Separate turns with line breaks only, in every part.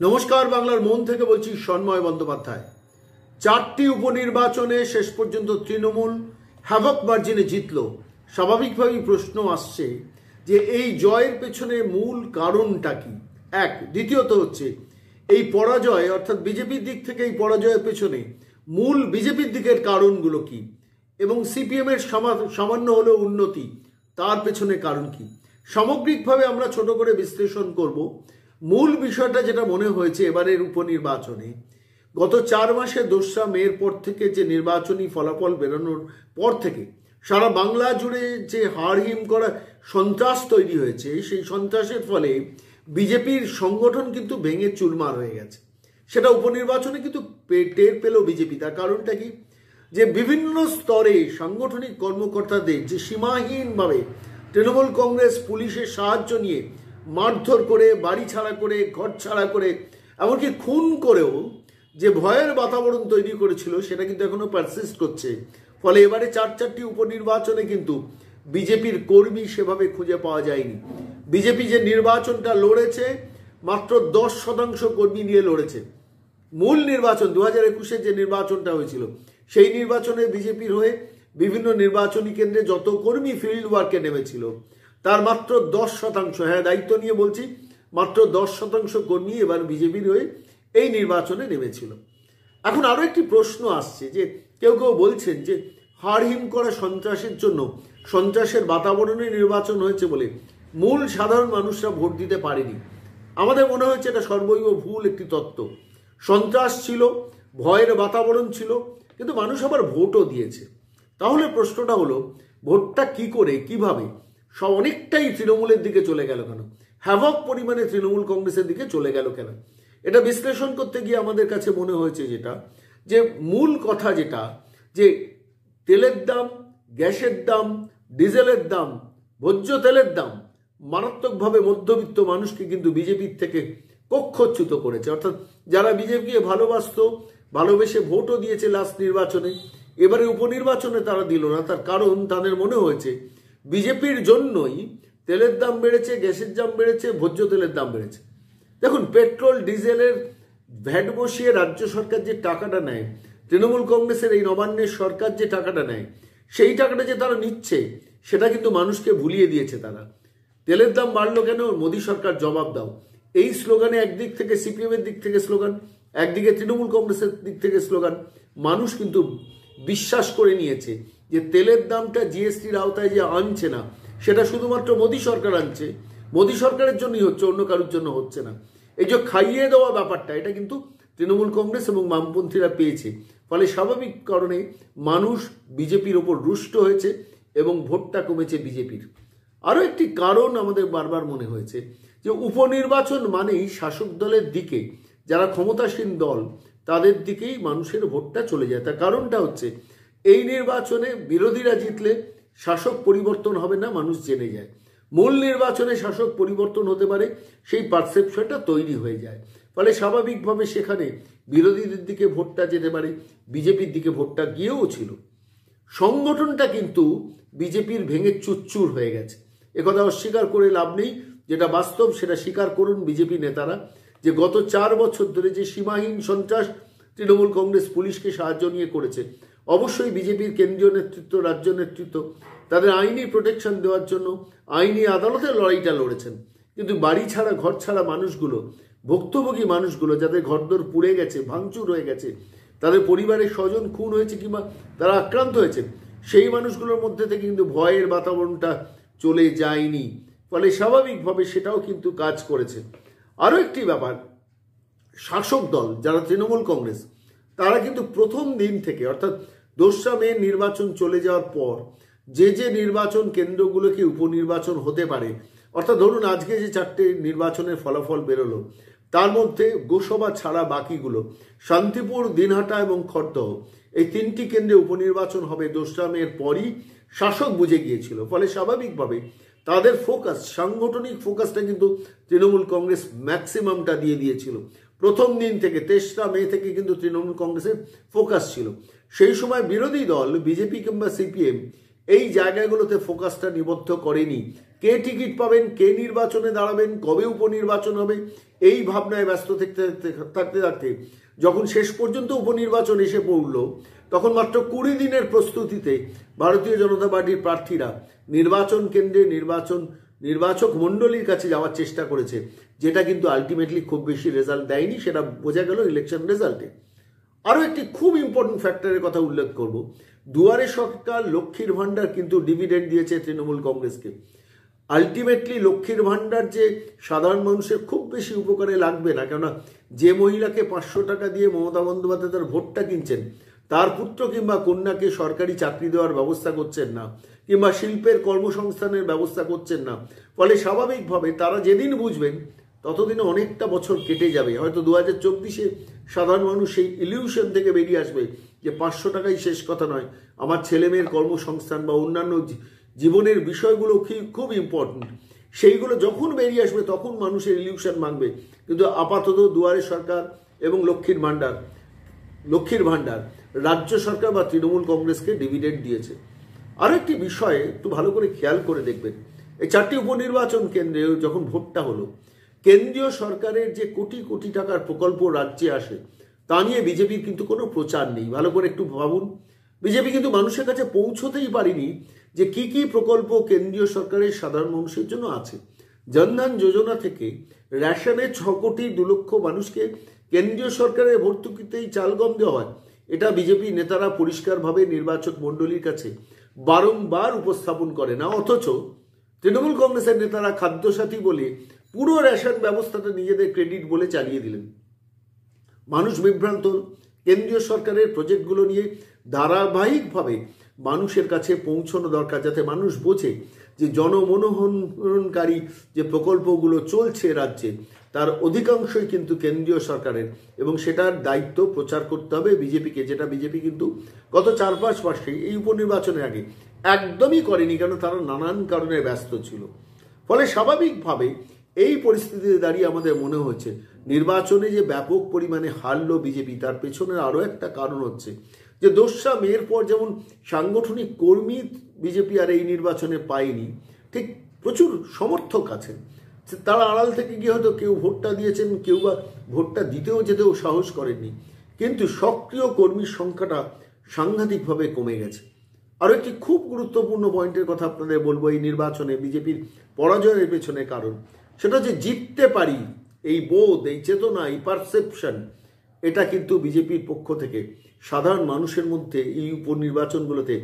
নমস্কার, বাংলার মন থেকে বলছি সন্ময় বন্দ্যোপাধ্যায়। 4টি উপনির্বাচনে শেষ পর্যন্ত তৃণমূল হ্যাভক মার্জিনে জিতল। স্বাভাবিকভাবেই প্রশ্ন আসছে যে এই জয়ের পেছনে মূল কারণটা কি। এক, দ্বিতীয়ত হচ্ছে এই পরাজয় অর্থাৎ বিজেপির দিক থেকে এই পরাজয়ের পেছনে মূল বিজেপির দিকের কারণগুলো কি, এবং সিপিএমের সামান্য হলেও উন্নতি তার পেছনে কারণ কি। সামগ্রিকভাবে আমরা ছোট করে বিশ্লেষণ করব। মূল বিষয়টা যেটা মনে হয়েছে এবারের উপনির্বাচনে, গত 4 মাসে 2রা মের পর থেকে যে নির্বাচনী ফলাফল বেরোনোর পর থেকে সারা বাংলা জুড়ে যে হাড়হিম করা সন্ত্রাস তৈরি হয়েছে, সেই সন্ত্রাসের ফলে বিজেপির সংগঠন কিন্তু ভেঙে চুরমার হয়ে গেছে। সেটা উপনির্বাচনে কিন্তু টের পেল বিজেপি। তার কারণটা কি, যে বিভিন্ন স্তরে সাংগঠনিক কর্মকর্তাদের যে সীমাহীনভাবে তৃণমূল কংগ্রেস পুলিশের সাহায্য নিয়ে মারধর করে, বাড়ি ছাড়া করে, ঘর ছাড়া করে, এমনকি খুন করেও যে ভয়ের বাতাবরণ তৈরি করেছিল, সেটা কিন্তু এখনো পারসিস্ট করছে। ফলে এবারে 4টি উপনির্বাচনে কিন্তু বিজেপির কর্মী সেভাবে খুঁজে পাওয়া যায়নি। বিজেপি যে নির্বাচনটা লড়েছে, মাত্র 10% কর্মী নিয়ে লড়েছে। মূল নির্বাচন 2021-এ যে নির্বাচনটা হয়েছিল, সেই নির্বাচনে বিজেপির হয়ে বিভিন্ন নির্বাচনী কেন্দ্রে যত কর্মী ফিল্ড ওয়ার্কে নেমেছিল, তার মাত্র 10%, হ্যাঁ দায়িত্ব নিয়ে বলছি, মাত্র 10% কর্মী এবার বিজেপির হয়ে এই নির্বাচনে নেমেছিল। এখন আরো একটি প্রশ্ন আসছে যে কেউ কেউ বলছেন যে হাড়হিম করা সন্ত্রাসের জন্য, সন্ত্রাসের বাতাবরণে নির্বাচন হয়েছে বলে মূল সাধারণ মানুষরা ভোট দিতে পারেনি। আমাদের মনে হয়েছে এটা সর্বৈব ভুল একটি তত্ত্ব। সন্ত্রাস ছিল, ভয়ের বাতাবরণ ছিল, কিন্তু মানুষ আবার ভোটও দিয়েছে। তাহলে প্রশ্নটা হলো, ভোটটা কি করে, কিভাবে অনেকটাই তৃণমূলের দিকে চলে গেল কেন, হ্যাভক পরিমাণে তৃণমূল কংগ্রেসের দিকে চলে গেল কেন? এটা বিশ্লেষণ করতে গিয়ে আমাদের কাছে মনে হয়েছে যেটা, যে মূল কথা যেটা, যে তেলের দাম, গ্যাসের দাম, ডিজেলের দাম, ভোজ্য তেলের দাম মারাত্মকভাবে মধ্যবিত্ত মানুষকে কিন্তু বিজেপির থেকে কক্ষচ্যুত করেছে। অর্থাৎ যারা বিজেপিকে ভালোবাসত, ভালোবেসে ভোটও দিয়েছে লাস্ট নির্বাচনে, এবারে উপনির্বাচনে তারা দিল না। তার কারণ তাদের মনে হয়েছে বিজেপির জন্যই তেলের দাম বেড়েছে, গ্যাসের দাম বেড়েছে, ভোজ্য তেলের দাম বেড়েছে। দেখুন, পেট্রোল ডিজেলের ভ্যাট বসিয়ে রাজ্য সরকার যে টাকাটা নেয়, তৃণমূল কংগ্রেসের এই নবান্নের সরকার যে টাকাটা নেয়, সেই টাকাটা যে তারা নিচ্ছে, সেটা কিন্তু মানুষকে ভুলিয়ে দিয়েছে তারা। তেলের দাম বাড়লো কেন, মোদী সরকার জবাব দাও, এই স্লোগানে একদিক থেকে সিপিএম এর দিক থেকে স্লোগান, একদিকে তৃণমূল কংগ্রেসের দিক থেকে স্লোগান। মানুষ কিন্তু বিশ্বাস করে নিয়েছে যে তেলের দামটা জিএসটির আওতায় যে আনছে না, সেটা শুধুমাত্র মোদী সরকার আনছে, মোদী সরকারের জন্যই হচ্ছে, অন্য কারোর জন্য হচ্ছে না। এই যে খাইয়ে দেওয়া ব্যাপারটা, এটা কিন্তু তৃণমূল কংগ্রেস এবং বামপন্থীরা পেয়েছে। ফলে স্বাভাবিক কারণে মানুষ বিজেপির ওপর রুষ্ট হয়েছে এবং ভোটটা কমেছে বিজেপির। আরও একটি কারণ আমাদের বারবার মনে হয়েছে যে উপনির্বাচন মানেই শাসক দলের দিকে, যারা ক্ষমতাসীন দল তাদের দিকেই মানুষের ভোটটা চলে যায়। তার কারণটা হচ্ছে এই নির্বাচনে বিরোধীরা জিতলে শাসক পরিবর্তন হবে না, মানুষ জেনে যায়। মূল নির্বাচনে শাসক পরিবর্তন হতে পারে, সেই পারসেপশনটা তৈরি হয়ে যায়। ফলে স্বাভাবিকভাবে সেখানে বিরোধীদের দিকে ভোটটা যেতে পারে, বিজেপির দিকে ভোটটা গিয়েও ছিল। সংগঠনটা কিন্তু বিজেপির ভেঙে চুরচুর হয়ে গেছে, একথা অস্বীকার করে লাভ নেই। যেটা বাস্তব সেটা স্বীকার করুন বিজেপি নেতারা, যে গত 4 বছর ধরে যে সীমাহীন সন্ত্রাস তৃণমূল কংগ্রেস পুলিশকে সাহায্য নিয়ে করেছে, অবশ্যই বিজেপির কেন্দ্রীয় নেতৃত্ব, রাজ্য নেতৃত্ব তাদের আইনি প্রোটেকশন দেওয়ার জন্য আইনি আদালতের লড়াইটা লড়েছেন। কিন্তু বাড়ি ছাড়া, ঘর ছাড়া মানুষগুলো, ভুক্তভোগী মানুষগুলো, যাদের ঘরদোর পুড়ে গেছে, ভাঙচুর হয়ে গেছে, তাদের পরিবারের স্বজন খুন হয়েছে কিংবা তারা আক্রান্ত হয়েছে, সেই মানুষগুলোর মধ্যে থেকে কিন্তু ভয়ের বাতাবরণটা চলে যায়নি। ফলে স্বাভাবিকভাবে সেটাও কিন্তু কাজ করেছে। আরও একটি ব্যাপার, শাসক দল যারা তৃণমূল কংগ্রেস, তারা কিন্তু প্রথম দিন থেকে, অর্থাৎ 2রা মে নির্বাচন চলে যাওয়ার পর যে যে নির্বাচন কেন্দ্রগুলোকে উপনির্বাচন হতে পারে, অর্থাৎ ধরুন আজকে যে 4টে নির্বাচনের ফলাফল বেরোলো, তার মধ্যে গোসবা ছাড়া বাকিগুলো, শান্তিপুর, দিনহাটা এবং খড়দহ, এই 3টি কেন্দ্রে উপনির্বাচন হবে 2রা মের পরই শাসক বুঝে গিয়েছিল। ফলে স্বাভাবিকভাবে তাদের ফোকাস, সাংগঠনিক ফোকাসটা কিন্তু তৃণমূল কংগ্রেস ম্যাক্সিমামটা দিয়ে দিয়েছিল। প্রথম দিন থেকে 23রা মে থেকে কিন্তু তৃণমূল কংগ্রেসের ফোকাস ছিল। সেই সময় বিরোধী দল বিজেপি কিংবা সিপিএম এই জায়গাগুলোতে ফোকাসটা নিবদ্ধ করেনি। কে টিকিট পাবেন, কে নির্বাচনে দাঁড়াবেন, কবে উপনির্বাচন হবে, এই ভাবনায় ব্যস্ত থাকতে থাকতে যখন শেষ পর্যন্ত উপনির্বাচন এসে পড়ল, তখন মাত্র 20 দিনের প্রস্তুতিতে ভারতীয় জনতা পার্টির প্রার্থীরা নির্বাচন কেন্দ্রে নির্বাচক মণ্ডলীর কাছে যাওয়ার চেষ্টা করেছে, যেটা কিন্তু আলটিমেটলি খুব বেশি রেজাল্ট দেয়নি, সেটা বোঝা গেল ইলেকশন রেজাল্টে। আরও একটি খুব ইম্পর্টেন্ট ফ্যাক্টরের কথা উল্লেখ করব, দুয়ারে সরকার, লক্ষ্মীর ভাণ্ডার কিন্তু ডিভিডেন্ড দিয়েছে তৃণমূল কংগ্রেসকে। আলটিমেটলি লক্ষ্মীর ভাণ্ডার যে সাধারণ মানুষের খুব বেশি উপকারে লাগবে না, কেননা যে মহিলাকে 500 টাকা দিয়ে মমতা বন্দ্যোপাধ্যায় তার ভোটটা কিনছেন, তার পুত্র কিংবা কন্যাকে সরকারি চাকরি দেওয়ার ব্যবস্থা করছেন না, কিংবা শিল্পের কর্মসংস্থানের ব্যবস্থা করছেন না। ফলে স্বাভাবিকভাবে তারা যেদিন বুঝবেন ততদিনে অনেকটা বছর কেটে যাবে। হয়তো 2024-এ সাধারণ মানুষ সেই ইলিউশন থেকে বেরিয়ে আসবে যে 500 টাকাই শেষ কথা নয়, আমার ছেলেমেয়ের কর্মসংস্থান বা অন্যান্য জীবনের বিষয়গুলো খুব ইম্পর্টেন্ট। সেইগুলো যখন বেরিয়ে আসবে তখন মানুষের ইলিউশন ভাঙবে। কিন্তু আপাতত দুয়ারে সরকার এবং লক্ষ্মীর ভাণ্ডার রাজ্য সরকার বা তৃণমূল কংগ্রেসকে ডিভিডেন্ড দিয়েছে। আরও একটি বিষয়ে একটু ভালো করে খেয়াল করে দেখবেন, এই 4টি উপনির্বাচন কেন্দ্রে যখন ভোটটা হলো, কেন্দ্রীয় সরকারের যে কোটি কোটি টাকার প্রকল্প রাজ্যে আসে, তা নিয়ে বিজেপির কিন্তু কোনো প্রচার নেই। ভালো করে একটু ভাবুন, বিজেপি কিন্তু মানুষের কাছে পৌঁছতেই পারেনি যে কি কি প্রকল্প কেন্দ্রীয় সরকারের সাধারণ মানুষের জন্য আছে। জনধন যোজনা থেকে রেশনে 6 কোটি 2 লক্ষ মানুষকে কেন্দ্রীয় সরকারের ভর্তুকিতেই চাল গম দেওয়া হয়, এটা বিজেপি নেতারা পরিষ্কারভাবে নির্বাচক মণ্ডলীর কাছে বারংবার উপস্থাপন করে না। অথচ তৃণমূল কংগ্রেসের নেতারা খাদ্যসাথী বলে পুরো রেশন ব্যবস্থাটা নিজেদের ক্রেডিট বলে চালিয়ে দিলেন। মানুষ বিভ্রান্ত। কেন্দ্রীয় সরকারের প্রজেক্টগুলো নিয়ে ধারাবাহিকভাবে মানুষের কাছে পৌঁছানো দরকার, যাতে মানুষ বোঝে যে জনমনোহরণকারী যে প্রকল্পগুলো চলছে রাজ্যে, তার অধিকাংশই কিন্তু কেন্দ্রীয় সরকারের, এবং সেটার দায়িত্ব প্রচার করতে হবে বিজেপিকে, যেটা বিজেপি কিন্তু গত 4-5 মাসে এই উপনির্বাচনের আগে একদমই করেনি, কারণ তারা নানান কারণে ব্যস্ত ছিল। ফলে স্বাভাবিকভাবে এই পরিস্থিতিতে দাঁড়িয়ে আমাদের মনে হচ্ছে নির্বাচনে যে ব্যাপক পরিমাণে হারলো বিজেপি, তার পেছনের আরও একটা কারণ হচ্ছে যে 2রা মের পর যেমন সাংগঠনিক কর্মী বিজেপি আর এই নির্বাচনে পায়নি, ঠিক প্রচুর সমর্থক আছেন। তারা আড়াল থেকে গিয়ে হয়তো কেউ ভোটটা দিয়েছেন, কেউ বা ভোটটা দিতেও যেতেও সাহস করেননি, কিন্তু সক্রিয় কর্মীর সংখ্যাটা সাংঘাতিকভাবে কমে গেছে। আরও একটি খুব গুরুত্বপূর্ণ পয়েন্টের কথা আপনাদের বলবো এই নির্বাচনে বিজেপির পরাজয়ের পেছনে কারণ, সেটা যে জিততে পারি, এই বোধ, এই চেতনা, এই পারসেপশন, এটা কিন্তু বিজেপির পক্ষ থেকে সাধারণ মানুষের মধ্যে এই উপনির্বাচনগুলোতে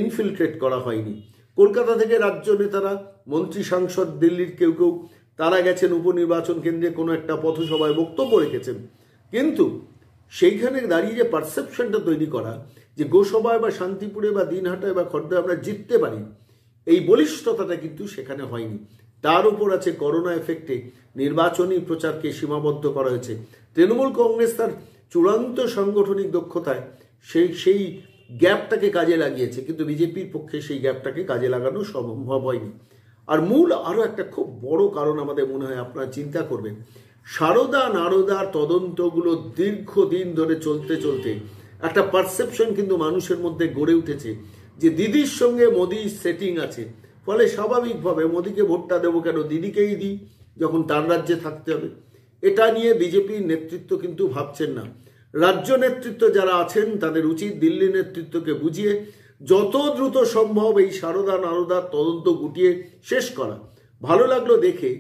ইনফিলট্রেট করা হয়নি। কলকাতা থেকে রাজ্য নেতারা, মন্ত্রী, সাংসদ, দিল্লির কেউ কেউ তারা গেছেন উপনির্বাচন কেন্দ্রে, কোনো একটা পথসভায় বক্তব্য রেখেছেন, কিন্তু সেইখানে দাঁড়িয়ে যে পারসেপশনটা তৈরি করা যে গোসভায় বা শান্তিপুরে বা দিনহাটায় বা খড়দায় আমরা জিততে পারি, এই বলিষ্ঠতাটা কিন্তু সেখানে হয়নি। তার উপর আছে করোনা এফেক্টে নির্বাচনী প্রচারকে সীমাবদ্ধ করা হয়েছে। তৃণমূল কংগ্রেস তার চূড়ান্ত সাংগঠনিক দক্ষতায় সেই গ্যাপটাকে কাজে লাগিয়েছে, কিন্তু বিজেপির পক্ষে সেই গ্যাপটাকে কাজে লাগানো সম্ভব হয়নি। আর মূল আরও একটা খুব বড় কারণ আমাদের মনে হয়, আপনারা চিন্তা করবেন, সারদা নারদার তদন্তগুলো দীর্ঘদিন ধরে চলতে চলতে একটা পারসেপশন কিন্তু মানুষের মধ্যে গড়ে উঠেছে যে দিদির সঙ্গে মোদির সেটিং আছে। ফলে স্বাভাবিকভাবে মোদিকে ভোটটা দেবো কেন, দিদিকেই দিই যখন তার রাজ্যে থাকতে হবে। এটা নিয়ে বিজেপির নেতৃত্ব কিন্তু ভাবছেন না। রাজ্য নেতৃত্ব যারা আছেন তাদের উচিত দিল্লি নেতৃত্বকে বুঝিয়ে যত দ্রুত সম্ভব এই সারদা নারদার তদন্ত গুটিয়ে শেষ করা। ভালো লাগলো দেখে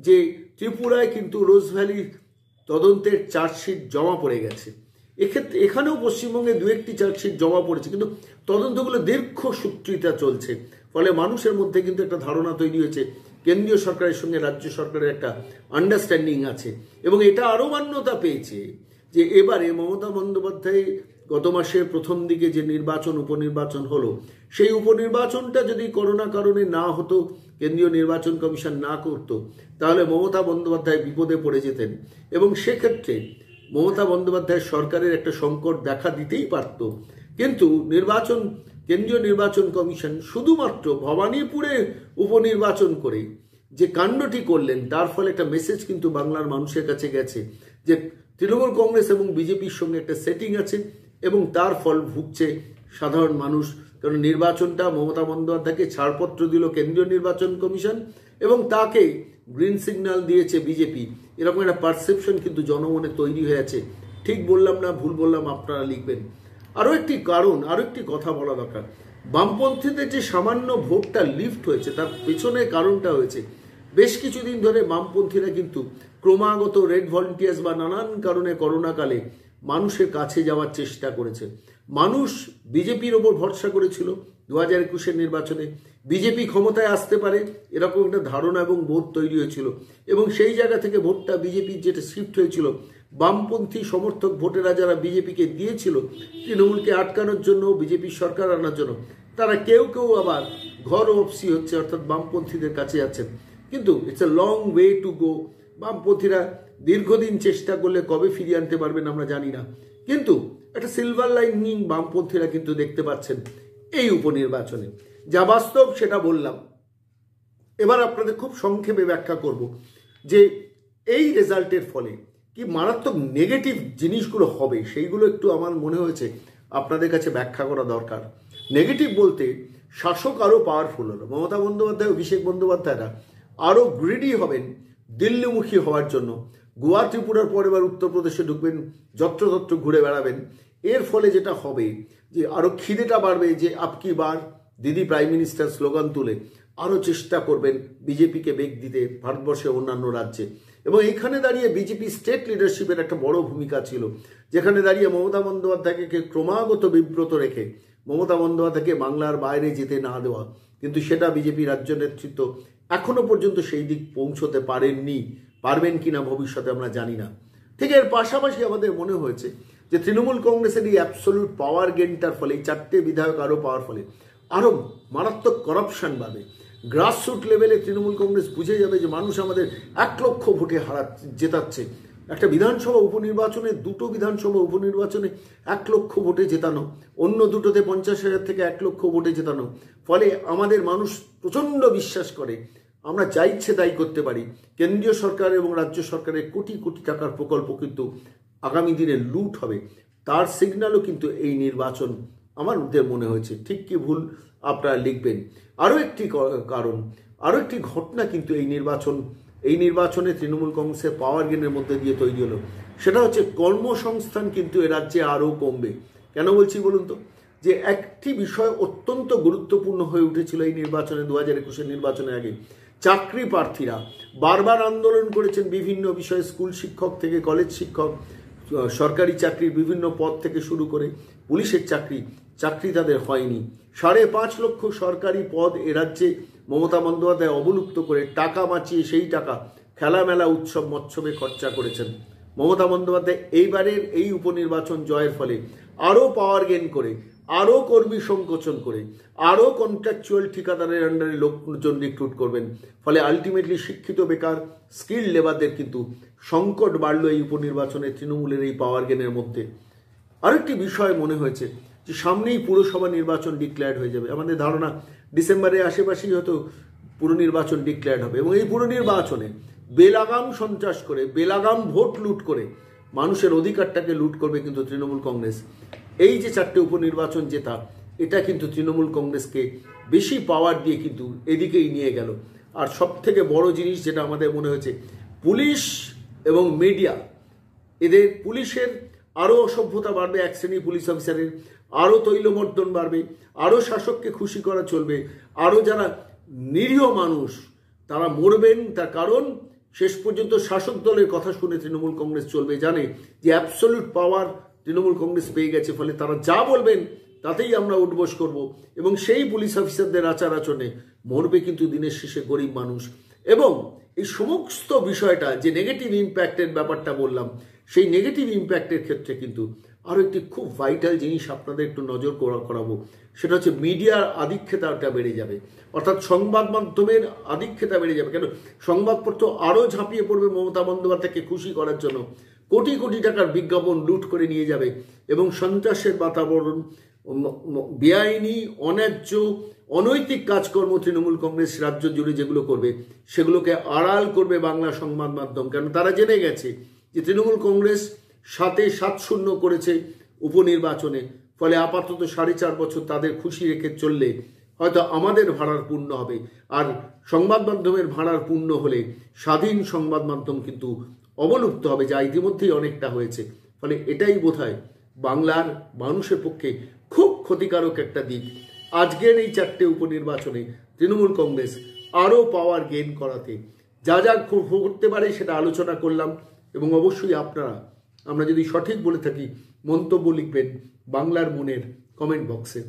যে ত্রিপুরায় কিন্তু রোজ ভ্যালির তদন্তের চার্জশিট জমা পড়ে গেছে। এক্ষেত্রে এখানেও পশ্চিমবঙ্গে 2-1টি চার্জশিট জমা পড়েছে, কিন্তু তদন্তগুলো দীর্ঘসূত্রিতা চলছে। ফলে মানুষের মধ্যে কিন্তু একটা ধারণা তৈরি হয়েছে কেন্দ্রীয় সরকারের সঙ্গে রাজ্য সরকারের একটা আন্ডারস্ট্যান্ডিং আছে, এবং এটা আরও মান্যতা পেয়েছে যে এবারে মমতা বন্দ্যোপাধ্যায় গত মাসের প্রথম দিকে যে উপনির্বাচন হলো, সেই উপনির্বাচনটা যদি করোনা কারণে না হতো, কেন্দ্রীয় নির্বাচন কমিশন না করতো, তাহলে মমতা বন্দ্যোপাধ্যায় বিপদে পড়ে যেতেন, এবং সেক্ষেত্রে মমতা বন্দ্যোপাধ্যায় সরকারের একটা সংকট দেখা দিতেই পারত। কিন্তু কেন্দ্রীয় নির্বাচন কমিশন শুধুমাত্র ভবানীপুরে উপনির্বাচন করে যে কাণ্ডটি করলেন, তার ফলে একটা মেসেজ কিন্তু বাংলার মানুষের কাছে গেছে যে তৃণমূল কংগ্রেস এবং বিজেপির সঙ্গে একটা সেটিং আছে, এবং তার ফল ভুগছে সাধারণ মানুষ, কারণ নির্বাচনটা মমতা বন্দ্যোপাধ্যায়কে ছাড়পত্র দিল কেন্দ্রীয় নির্বাচন কমিশন এবং তাকে গ্রিন সিগন্যাল দিয়েছে বিজেপি, এরকম একটা পারসেপশন কিন্তু জনমনে তৈরি হয়ে আছে। ঠিক বললাম না ভুল বললাম আপনারা লিখবেন। আরও একটি কারণ, আরও একটি কথা বলা দরকার, বামপন্থীদের যে সামান্য ভোটটা লিফট হয়েছে তার পেছনে কারণটা হয়েছে বেশ কিছুদিন ধরে বামপন্থীরা কিন্তু ক্রমাগত রেড ভলেন্টিয়ার্স বা নানান কারণে করোনাকালে মানুষের কাছে যাওয়ার চেষ্টা করেছে। মানুষ বিজেপির ওপর ভরসা করেছিল 2021 নির্বাচনে, বিজেপি ক্ষমতায় আসতে পারে এরকম একটা ধারণা এবং বোধ তৈরি হয়েছিল এবং সেই জায়গা থেকে ভোটটা বিজেপির যেটা শিফট হয়েছিল, বামপন্থী সমর্থক ভোটেরা যারা বিজেপিকে দিয়েছিল তৃণমূলকে আটকানোর জন্য, বিজেপির সরকার আনার জন্য, তারা কেউ কেউ আবার ঘর ওয়াপসি হচ্ছে, অর্থাৎ বামপন্থীদের কাছে যাচ্ছেন। কিন্তু it's a long way to go. বামপন্থীরা দীর্ঘদিন চেষ্টা করলে কবে ফিরিয়ে আনতে পারবেন আমরা জানি না, কিন্তু একটা সিলভার লাইনিং বামপন্থীরা কিন্তু দেখতে পাচ্ছেন এই উপনির্বাচনে। যা বাস্তব সেটা বললাম। এবার আপনাদের খুব সংক্ষেপে ব্যাখ্যা করব যে এই রেজাল্টের ফলে কি মারাত্মক নেগেটিভ জিনিসগুলো হবে, সেইগুলো একটু আমার মনে হয়েছে আপনাদের কাছে ব্যাখ্যা করা দরকার। নেগেটিভ বলতে শাসক আরও পাওয়ারফুল হলো, মমতা বন্দ্যোপাধ্যায়, অভিষেক বন্দ্যোপাধ্যায়রা আরও গ্রিডি হবেন দিল্লিমুখী হওয়ার জন্য। গোয়া ত্রিপুরার পর এবার উত্তরপ্রদেশে ঢুকবেন, যত্রতত্র ঘুরে বেড়াবেন। এর ফলে যেটা হবে যে আরও খিদেটা বাড়বে যে আপকি বার দিদি প্রাইম মিনিস্টার স্লোগান তুলে আরও চেষ্টা করবেন বিজেপিকে বেগ দিতে ভারতবর্ষের অন্যান্য রাজ্যে। এবং এইখানে দাঁড়িয়ে বিজেপি স্টেট লিডারশিপের একটা বড় ভূমিকা ছিল, যেখানে দাঁড়িয়ে মমতা বন্দ্যোপাধ্যায়কে ক্রমাগত বিব্রত রেখে মমতা বন্দ্যোপাধ্যায়কে বাংলার বাইরে যেতে না দেওয়া, কিন্তু সেটা বিজেপি রাজ্য নেতৃত্ব এখনো পর্যন্ত সেই দিক পৌঁছতে পারেননি। পারবেন কিনা ভবিষ্যতে আমরা জানি না। ঠিক এর পাশাপাশি আমাদের মনে হয়েছে যে তৃণমূল কংগ্রেসের এই অ্যাবসলিউট পাওয়ার গেনটার ফলে, এই 4টে বিধায়ক আরও পাওয়ার ফলে আরও মারাত্মক করাপশন বাড়বে। গ্রাসরুট লেভেলে তৃণমূল কংগ্রেস বুঝে যাবে যে মানুষ আমাদের 1 লক্ষ ভোটে জেতাচ্ছে। একটা বিধানসভা উপনির্বাচনে, 2টো বিধানসভা উপনির্বাচনে 1 লক্ষ ভোটে জেতানো, অন্য 2টোতে 50,000 থেকে 1 লক্ষ ভোটে জেতানো, ফলে আমাদের মানুষ প্রচণ্ড বিশ্বাস করে আমরা যা ইচ্ছে তাই করতে পারি। কেন্দ্রীয় সরকার এবং রাজ্য সরকারের কোটি কোটি টাকার প্রকল্প কিন্তু আগামী দিনে লুট হবে, তার সিগন্যালও কিন্তু এই নির্বাচন আমাদের মনে হয়েছে। ঠিক কি ভুল আপনারা লিখবেন। আরও একটি কারণ, আরও একটি ঘটনা কিন্তু এই নির্বাচনে তৃণমূল কংগ্রেসের পাওয়ার গেনের মধ্যে দিয়ে তৈরি হলো, সেটা হচ্ছে কর্মসংস্থান কিন্তু এ রাজ্যে আরও কমবে। কেন বলছি বলুন তো, যে একটি বিষয় অত্যন্ত গুরুত্বপূর্ণ হয়ে উঠেছিল এই নির্বাচনে, 2021 নির্বাচনের আগে চাকরি প্রার্থীরা বারবার আন্দোলন করেছেন বিভিন্ন বিষয়ে, স্কুল শিক্ষক থেকে কলেজ শিক্ষক, সরকারি চাকরির বিভিন্ন পদ থেকে শুরু করে পুলিশের চাকরি তাদের হয়নি। 5.5 লক্ষ সরকারি পদ এ রাজ্যে মমতা বন্দ্যোপাধ্যায় অবলুপ্ত করে টাকা বাঁচিয়ে সেই টাকা খেলামেলা উৎসব মৎসবে খরচা করেছেন। মমতা বন্দ্যোপাধ্যায় এইবারের এই উপনির্বাচন জয়ের ফলে আরও পাওয়ার গেন করে, আরও কর্মী সংকোচন করে, আরও কন্ট্রাকচুয়াল ঠিকাদারের আন্ডারে লোকজন রিক্রুট করবেন। ফলে আলটিমেটলি শিক্ষিত বেকার স্কিল লেবারদের কিন্তু সংকট বাড়ল এই উপনির্বাচনে তৃণমূলের এই পাওয়ার গেনের মধ্যে। আরেকটি বিষয় মনে হয়েছে যে সামনেই পুরসভা নির্বাচন ডিক্লেয়ার্ড হয়ে যাবে। আমাদের ধারণা ডিসেম্বরের আশেপাশেই হয়তো পুর নির্বাচন ডিক্লেয়ার্ড হবে এবং এই পুর নির্বাচনে বেলাগাম সন্ত্রাস করে, বেলাগাম ভোট লুট করে মানুষের অধিকারটাকে লুট করবে কিন্তু তৃণমূল কংগ্রেস। এই যে 4টে উপনির্বাচন জেতা, এটা কিন্তু তৃণমূল কংগ্রেসকে বেশি পাওয়ার দিয়ে কিন্তু এদিকেই নিয়ে গেল। আর সব থেকে বড় জিনিস যেটা আমাদের মনে হয়েছে, পুলিশ এবং মিডিয়া, এদের পুলিশের আরও অসভ্যতা বাড়বে, এক শ্রেণী পুলিশ অফিসারের আরও তৈলমর্দন বাড়বে, আরও শাসককে খুশি করা চলবে, আরও যারা নিরীহ মানুষ তারা মরবেন। তার কারণ শেষ পর্যন্ত শাসক দলের কথা শুনে তৃণমূল কংগ্রেস চলবে, জানে যে অ্যাবসলিউট পাওয়ার তৃণমূল কংগ্রেস পেয়ে গেছে, ফলে তারা যা বলবেন তাতেই আমরা উঠবোস করব এবং সেই পুলিশ অফিসারদের আচার আচরণে মরবে কিন্তু দিনের শেষে গরিব মানুষ। এবং এই সমস্ত বিষয়টা যে নেগেটিভ ইম্প্যাক্টের ব্যাপারটা বললাম, সেই নেগেটিভ ইম্প্যাক্টের ক্ষেত্রে কিন্তু আরও একটি খুব ভাইটাল জিনিস আপনাদের একটু নজর করাবো, সেটা হচ্ছে মিডিয়ার আধিক্যতাটা বেড়ে যাবে, অর্থাৎ সংবাদ মাধ্যমের আধিক্যতা বেড়ে যাবে। কেন সংবাদপত্র আরও ঝাঁপিয়ে পড়বে মমতা বন্দ্যোপাধ্যায়কে খুশি করার জন্য, কোটি কোটি টাকার বিজ্ঞাপন লুট করে নিয়ে যাবে এবং সন্ত্রাসের বাতাবরণ, বেআইনি, অন্যায্য, অনৈতিক কাজকর্ম তৃণমূল কংগ্রেস রাজ্য জুড়ে যেগুলো করবে সেগুলোকে আড়াল করবে বাংলা সংবাদ মাধ্যম। কেন তারা জেনে গেছে যে তৃণমূল কংগ্রেস 7-0 করেছে উপনির্বাচনে, ফলে আপাতত 4.5 বছর তাদের খুশি রেখে চললে হয়তো আমাদের ভাড়ার পূর্ণ হবে। আর সংবাদ মাধ্যমের ভাড়ার পূর্ণ হলে স্বাধীন সংবাদ মাধ্যম কিন্তু অবলুপ্ত হবে, যা ইতিমধ্যেই অনেকটা হয়েছে। ফলে এটাই বোধহয় বাংলার মানুষের পক্ষে খুব ক্ষতিকারক একটা দিক। আজকের এই 4টে উপনির্বাচনে তৃণমূল কংগ্রেস আরও পাওয়ার গেইন করাতে যা যা করতে পারে সেটা আলোচনা করলাম। এবং অবশ্যই আপনারা, আমরা যদি সঠিক বলে থাকি, মন্তব্য লিখবেন বাংলার মনের কমেন্ট বক্সে।